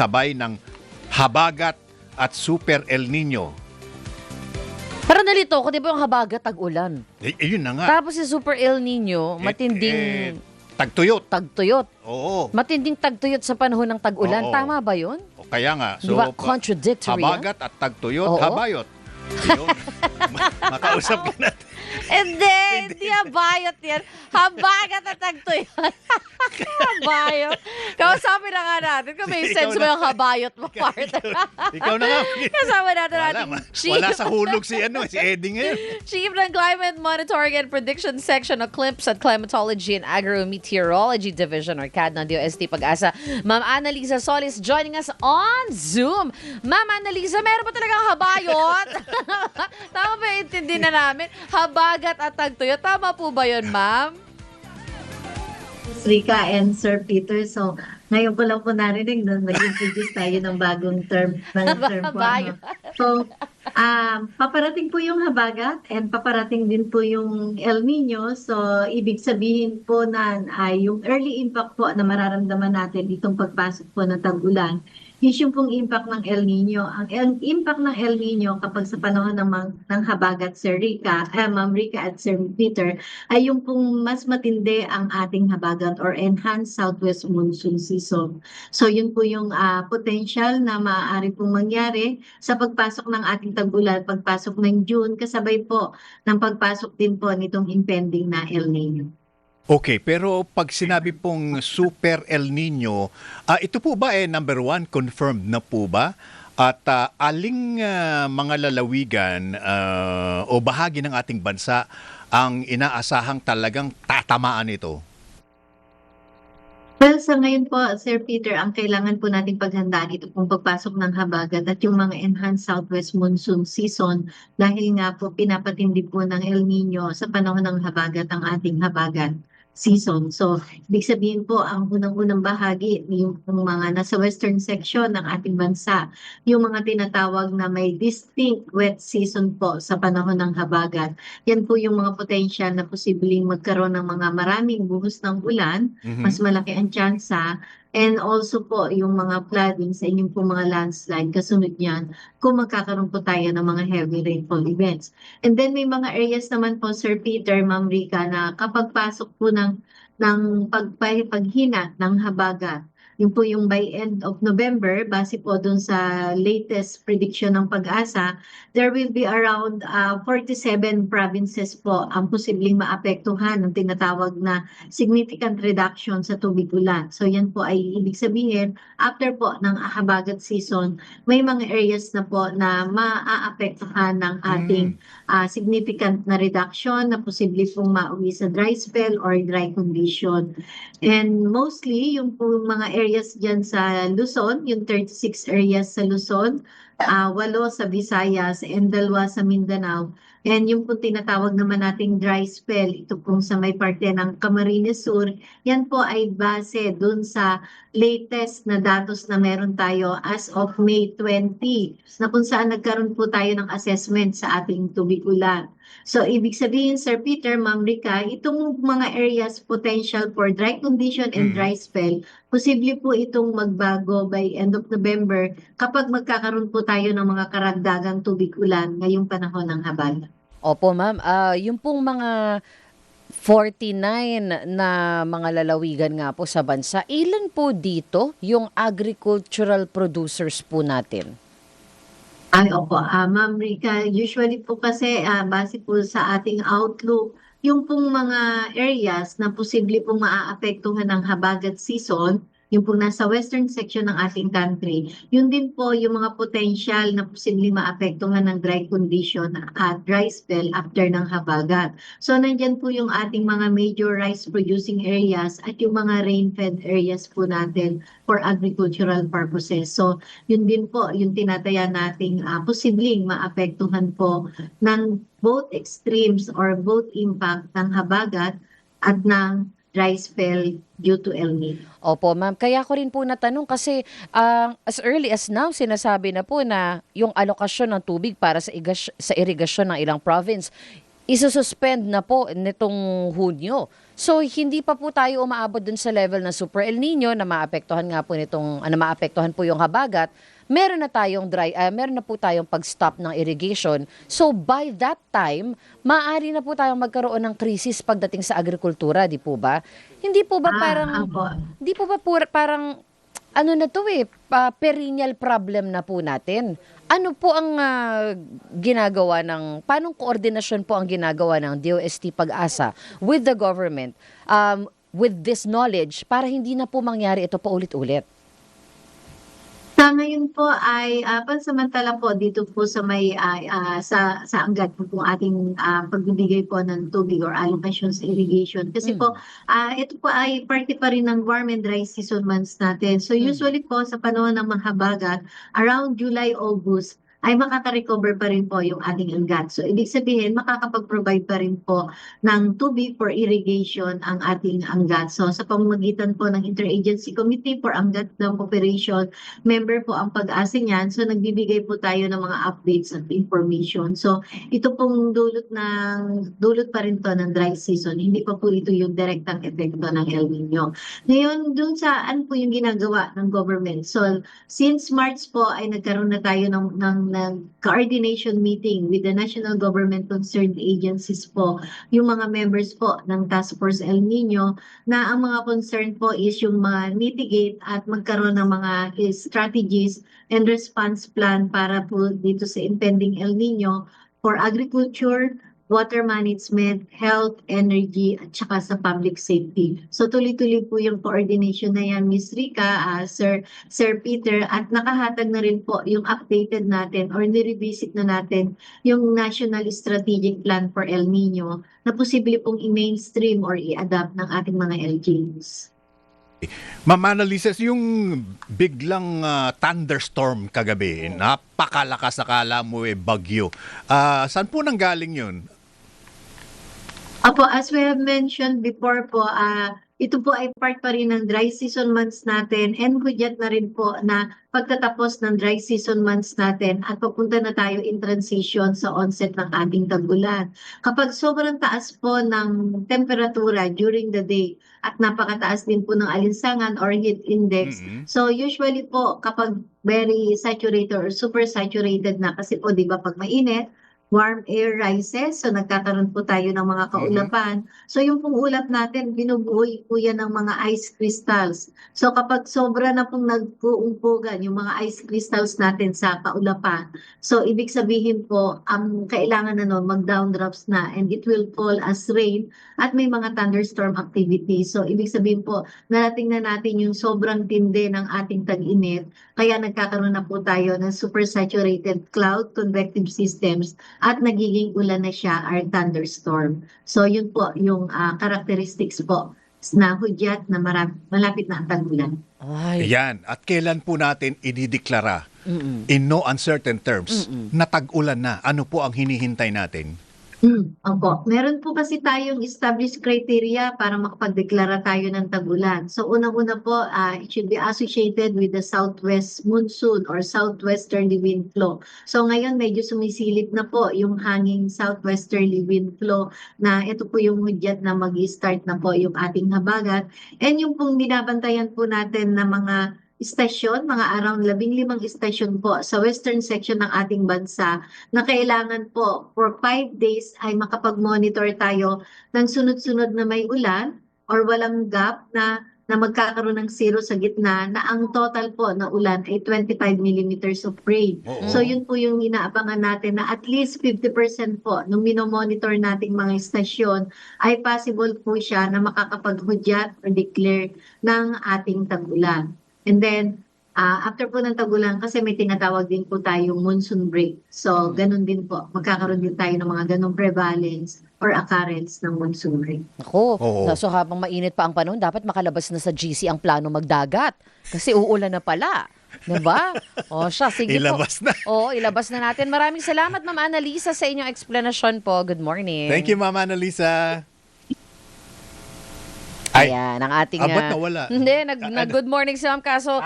tabay ng habagat at Super El Nino. Parang nalito ko, di ba yung habagat tag-ulan? Yun na nga. Tapos si Super El Nino, matinding tagtuyot. tagtuyot. Oo. Matinding tagtuyot sa panahon ng tag-ulan. Oo. Tama ba yun? O kaya nga. Di ba contradictory? Habagat at tagtuyot, Oo. habayot. Yun. Makausap ka natin. Hindi habayot yan. Habagat at tagtuyot. Habayot. Kausapin na nga natin kung may Ikaw sense mo na. yung habayot mo, partner. Ikaw na nga. Kasama natin Wala, natin wala sa hulog si Eddie ngayon. Chief ng Climate Monitoring and Prediction Section ng CLIMS at Climatology and Agrometeorology Division or CAD ng DOST Pag-asa, Ma'am Annalisa Solis joining us on Zoom. Ma'am Annalisa, meron ba talagang habayot? Tama ba yung intindi na namin? Habagat at tagtuyot. Tama po ba yun, ma'am? Rika and Sir Peter. So, ngayon ko lang po narinig na nag-introduce tayo ng bagong term. Po, Habayo. So, paparating po yung habagat and paparating din po yung El Nino. So, ibig sabihin po na yung early impact po na mararamdaman natin itong pagpasok po ng tag-ulan is yung pong impact ng El Nino. Ang impact ng El Nino kapag sa panahon ng habagat, Ma'am Rika at Sir Peter, ay yung pong mas matindi ang ating habagat or enhanced southwest monsoon season. So yun po yung potential na maaari pong mangyari sa pagpasok ng ating tag-ulan, pagpasok ng June, kasabay po ng pagpasok din po nitong impending na El Nino. Okay, pero pag sinabi pong Super El Nino, ito po ba number one, confirmed na po ba? At aling mga lalawigan o bahagi ng ating bansa ang inaasahang talagang tatamaan ito? Well, sa ngayon po, Sir Peter, ang kailangan po nating paghandaan ito pong pagpasok ng habagat at yung mga enhanced southwest monsoon season dahil nga po pinapatindi po ng El Nino sa panahon ng habagat ang ating habagat season. So, ibig sabihin po, ang unang-unang bahagi, yung mga nasa western section ng ating bansa, yung mga tinatawag na may distinct wet season po sa panahon ng habagat. Yan po yung mga potential na posibleng magkaroon ng mga maraming buhos ng ulan, mas malaki ang tsansa, and also po yung mga flooding sa inyong po mga landslide, kasunod niyan, kung magkakaroon po tayo ng mga heavy rainfall events. And then may mga areas naman po, Sir Peter, Ma'am Rika, na kapag pasok po ng paghina ng habagat, yun po yung by end of November, base po dun sa latest prediction ng Pag-asa, there will be around 47 provinces po ang posibleng maapektuhan ng tinatawag na significant reduction sa tubig ulan. So yan po ay ibig sabihin, after po ng habagat season, may mga areas na po na maaapektuhan ng ating significant na reduction na posible pong mauwi sa dry spell or dry condition. And mostly, yung po mga areas dyan sa Luzon, yung 36 areas sa Luzon, 8 sa Visayas, and 2 sa Mindanao. And yung po tinatawag naman nating dry spell, ito pong sa may parte ng Camarines Sur, yan po ay base dun sa latest na datos na meron tayo as of May 20, na kung saan nagkaroon po tayo ng assessment sa ating tubig ulan. So, ibig sabihin, Sir Peter, Ma'am Rika, itong mga areas potential for dry condition and dry spell, posible po itong magbago by end of November kapag magkakaroon po tayo ng mga karagdagang tubig ulan ngayong panahon ng habagat. Opo, ma'am. Yung pong mga 49 na mga lalawigan nga po sa bansa, ilan po dito yung agricultural producers po natin? Ay, opo. Ma'am Rika, usually po kasi base po sa ating outlook, yung pong mga areas na posible pong maaapektuhan ng habagat season, yung pong nasa western section ng ating country, yun din po yung mga potential na posibleng maapektuhan ng dry condition at dry spell after ng habagat. So, nandyan po yung ating mga major rice-producing areas at yung mga rain-fed areas po natin for agricultural purposes. So, yun din po yung tinataya nating posibleng maapektuhan po ng both extremes or both impact ng habagat at ng dry spell due to El Nino. Opo, ma'am. Kaya ko rin po natanong kasi as early as now, sinasabi na po na yung alokasyon ng tubig para sa irigasyon ng ilang province, isususpend na po nitong Hunyo. So, hindi pa po tayo umaabot dun sa level na Super El Nino na maapektuhan nga po nitong, na maapektuhan po yung habagat. Meron na po tayong pag-stop ng irrigation. So, by that time, maaari na po tayong magkaroon ng krisis pagdating sa agrikultura, di po ba? Hindi po ba parang, Opo. hindi po ba parang, ano na to perennial problem na po natin. Ano po ang ginagawa paanong koordinasyon po ang ginagawa ng DOST Pag-asa with the government, with this knowledge, para hindi na po mangyari ito paulit-ulit? Sa ngayon po ay pansamantala po dito po sa may sa Angat po ating pagbibigay po ng tubig or allocations irrigation kasi po ito po ay parte pa rin ng warm and dry season months natin. So usually po sa panahon ng mga habagat around July, August ay makaka-recover pa rin po yung ating Angat. So ibig sabihin makakapag-provide pa rin po ng tubig for irrigation ang ating Angat. So sa pamamagitan po ng Interagency Committee for Angat Dam Operation, member po ang Pag-asa niyan. So nagbibigay po tayo ng mga updates at information. So ito pong dulot pa rin to ng dry season. Hindi pa po ito yung direktang epekto ng El Nino. Ngayon, dun sa ano po yung ginagawa ng government. So since March po ay nagkaroon na tayo ng coordination meeting with the national government concerned agencies po, yung mga members po ng Task Force El Nino, na ang mga concern po is yung mitigate at magkaroon ng mga strategies and response plan para po dito sa impending El Nino for agriculture, water management, health, energy, at saka sa public safety. So tuloy-tuloy po yung coordination na yan, Ms. Rica, Sir Peter, at nakahatag na rin po yung updated natin or nirevisit na natin yung National Strategic Plan for El Nino na posible pong i-mainstream or i-adapt ng ating mga LGUs. Ma'am Annalisa, yung biglang thunderstorm kagabi, napakalakas, akala mo bagyo. Saan po nanggaling yun? Apo, as we have mentioned before po, ito po ay part pa rin ng dry season months natin and hudyat na rin po na pagtatapos ng dry season months natin at papunta na tayo in transition sa onset ng ating tag-ulan. Kapag sobrang taas po ng temperatura during the day at napakataas din po ng alinsangan or heat index, so usually po kapag very saturated or super saturated na kasi po di ba pag mainit, warm air rises, so nagkakaroon po tayo ng mga kaulapan. So yung pong ulap natin, binubuhay po yan ng mga ice crystals. So kapag sobra na pong nagpuumpugan yung mga ice crystals natin sa kaulapan, so ibig sabihin po, kailangan na nun mag-downdrafts na and it will fall as rain at may mga thunderstorm activity. So ibig sabihin po, narating na natin yung sobrang tindi ng ating tag-init, kaya nagkakaroon na po tayo ng super saturated cloud convective systems at nagiging ulan na siya or thunderstorm. So yun po yung characteristics po na hudyat na malapit na ang tag-ulan. Yan. At kailan po natin idideklara in no uncertain terms na tag-ulan na? Ano po ang hinihintay natin? Opo. Meron po kasi tayong established criteria para makapagdeklara tayo ng tag-ulan. So unang-una po, it should be associated with the southwest monsoon or southwesterly wind flow. So ngayon medyo sumisilip na po yung hanging southwesterly wind flow na ito po yung hudyat na mag-start na po yung ating habagat. And yung pong binabantayan po natin na mga istasyon, mga around 15 istasyon po sa western section ng ating bansa na kailangan po for 5 days ay makapag-monitor tayo ng sunod-sunod na may ulan or walang gap na magkakaroon ng zero sa gitna na ang total po na ulan ay 25 millimeters of rain. So yun po yung inaabangan natin na at least 50% po nung minomonitor nating mga istasyon ay possible po siya na makakapaghudyat or declare ng ating tag-ulan. And then, after po ng tag-ulan, kasi may tinatawag din po tayong monsoon break. So, ganun din po. Magkakaroon din tayo ng mga ganung prevalence or occurrence ng monsoon break. Ako, so habang mainit pa ang panahon, dapat makalabas na sa GC ang plano magdagat. Kasi uulan na pala. Diba? O siya, sige Ilabas po. na. Oo, ilabas na natin. Maraming salamat, Ma'am Annalisa, sa inyong explanation po. Good morning. Thank you, Ma'am Annalisa. Ay, Ayan, ang ating... ba't nawala? Hindi, nag-good morning si Ma'am, kaso